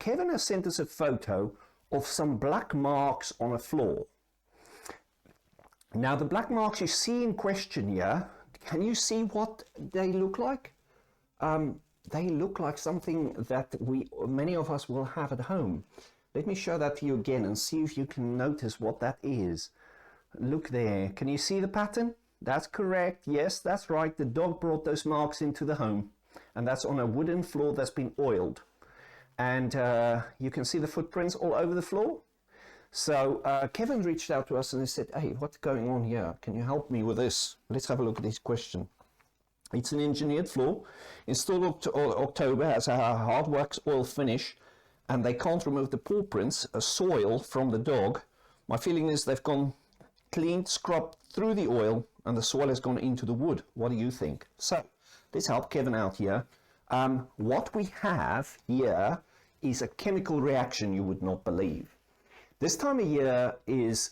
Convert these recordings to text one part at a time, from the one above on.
Kevin has sent us a photo of some black marks on a floor. Now the black marks you see in question here, can you see what they look like? They look like something that many of us will have at home. Let me show that to you again and see if you can notice what that is. Look there, can you see the pattern? That's correct, yes, that's right. The dog brought those marks into the home, and that's on a wooden floor that's been oiled. And you can see the footprints all over the floor. So Kevin reached out to us and he said, hey, what's going on here? Can you help me with this? Let's have a look at this question. It's an engineered floor, installed October, has a hard wax oil finish, and they can't remove the paw prints, soil from the dog. My feeling is they've gone cleaned, scrubbed through the oil, and the soil has gone into the wood. What do you think? So let's help Kevin out here. What we have here is a chemical reaction you would not believe. This time of year is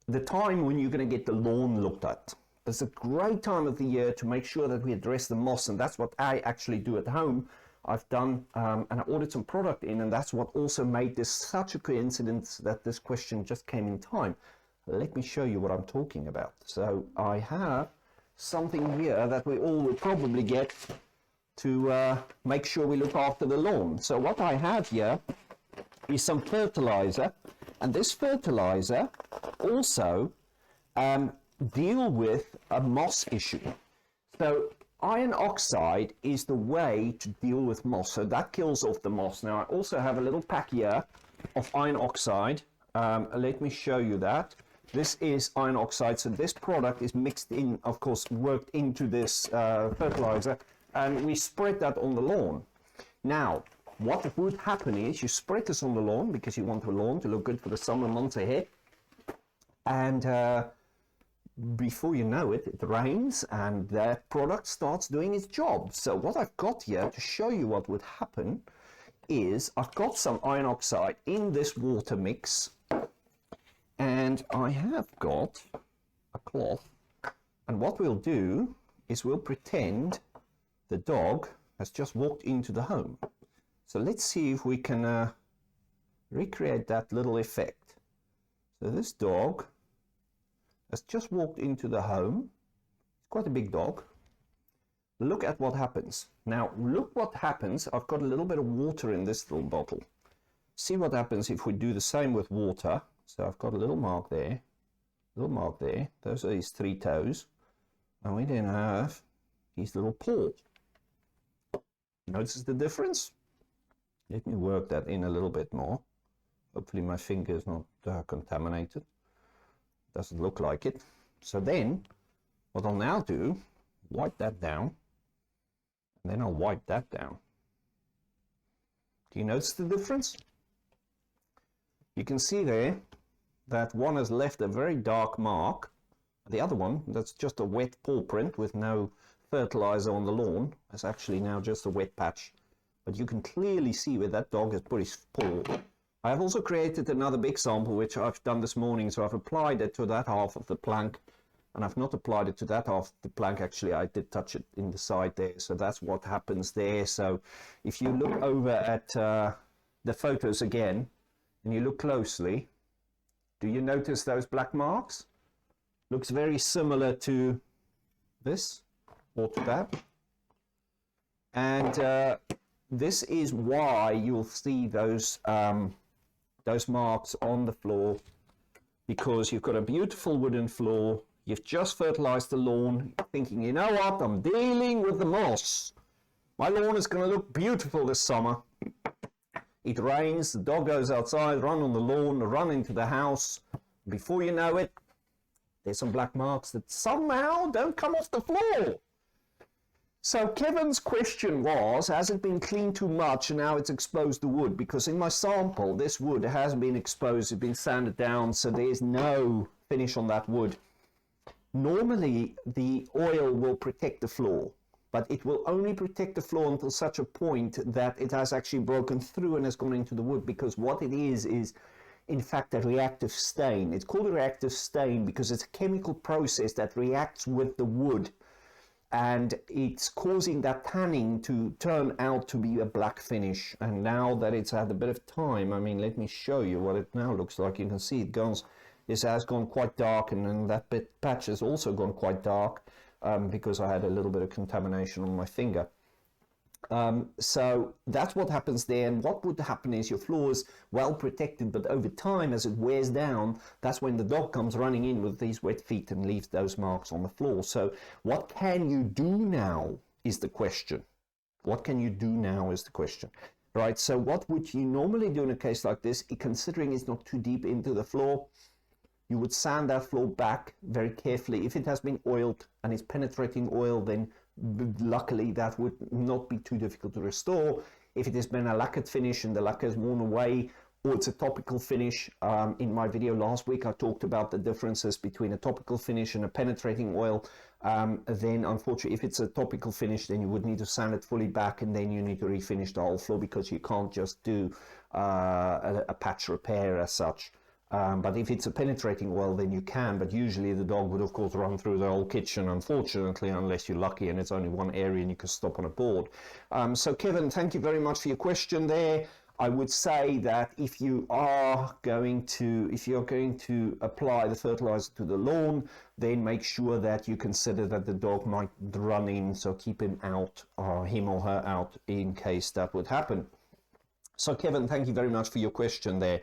the time when you're going to get the lawn looked at. It's a great time of the year to make sure that we address the moss, and that's what I actually do at home. I've done, and I ordered some product in, and that's what also made this such a coincidence that this question just came in time. Let me show you what I'm talking about. So I have something here that we all will probably get to make sure we look after the lawn. So what I have here is some fertilizer, and this fertilizer also deal with a moss issue. So iron oxide is the way to deal with moss, so that kills off the moss. Now I also have a little pack here of iron oxide. Let me show you that. This is iron oxide, so this product is mixed in, of course, worked into this fertilizer, and we spread that on the lawn. Now, what would happen is you spread this on the lawn because you want the lawn to look good for the summer months ahead, and before you know it, it rains and that product starts doing its job. So what I've got here to show you what would happen is I've got some iron oxide in this water mix, and I have got a cloth, and what we'll do is we'll pretend the dog has just walked into the home. So let's see if we can recreate that little effect. So this dog has just walked into the home. It's quite a big dog. Look at what happens. Now look what happens. I've got a little bit of water in this little bottle. See what happens if we do the same with water. So I've got a little mark there, little mark there. Those are his 3 toes. And we then have his little paw. Notice the difference? Let me work that in a little bit more. Hopefully my finger is not contaminated. Doesn't look like it. So then, what I'll now do, wipe that down, and then I'll wipe that down. Do you notice the difference? You can see there that one has left a very dark mark. The other one, that's just a wet paw print with no fertilizer on the lawn. It's actually now just a wet patch. But you can clearly see where that dog has put his paw. I have also created another big sample, which I've done this morning. So I've applied it to that half of the plank, and I've not applied it to that half of the plank. Actually, I did touch it in the side there. So that's what happens there. So if you look over at the photos again, and you look closely, do you notice those black marks? Looks very similar to this or to that. And this is why you'll see those marks on the floor, because you've got a beautiful wooden floor. You've just fertilized the lawn, thinking, you know what, I'm dealing with the moss. My lawn is going to look beautiful this summer. It rains, the dog goes outside, run on the lawn, run into the house. Before you know it, there's some black marks that somehow don't come off the floor. So Kevin's question was, has it been cleaned too much and now it's exposed the wood? Because in my sample, this wood has been exposed, it's been sanded down, so there's no finish on that wood. Normally, the oil will protect the floor, but it will only protect the floor until such a point that it has actually broken through and has gone into the wood, because what it is in fact a reactive stain. It's called a reactive stain because it's a chemical process that reacts with the wood. and it's causing that tanning to turn out to be a black finish. And now that it's had a bit of time, I mean, let me show you what it now looks like. You can see it goes, this has gone quite dark, and then that patch has also gone quite dark because I had a little bit of contamination on my finger. So that's what happens there. And what would happen is your floor is well protected, but over time, as it wears down, that's when the dog comes running in with these wet feet and leaves those marks on the floor. So what can you do now is the question. What can you do now is the question, right? So what would you normally do in a case like this, considering it's not too deep into the floor? You would sand that floor back very carefully. If it has been oiled and it's penetrating oil, then luckily that would not be too difficult to restore. If it has been a lacquered finish and the lacquer is worn away, or it's a topical finish, in my video last week I talked about the differences between a topical finish and a penetrating oil. Then unfortunately, if it's a topical finish, then you would need to sand it fully back, and then you need to refinish the whole floor, because you can't just do a patch repair as such. But if it's a penetrating oil, then you can, but usually the dog would of course run through the whole kitchen, unfortunately, unless you're lucky and it's only one area and you can stop on a board. So Kevin, thank you very much for your question there. I would say that if you're going to apply the fertilizer to the lawn, then make sure that you consider that the dog might run in, so keep him out, or him or her out, in case that would happen. So Kevin, thank you very much for your question there.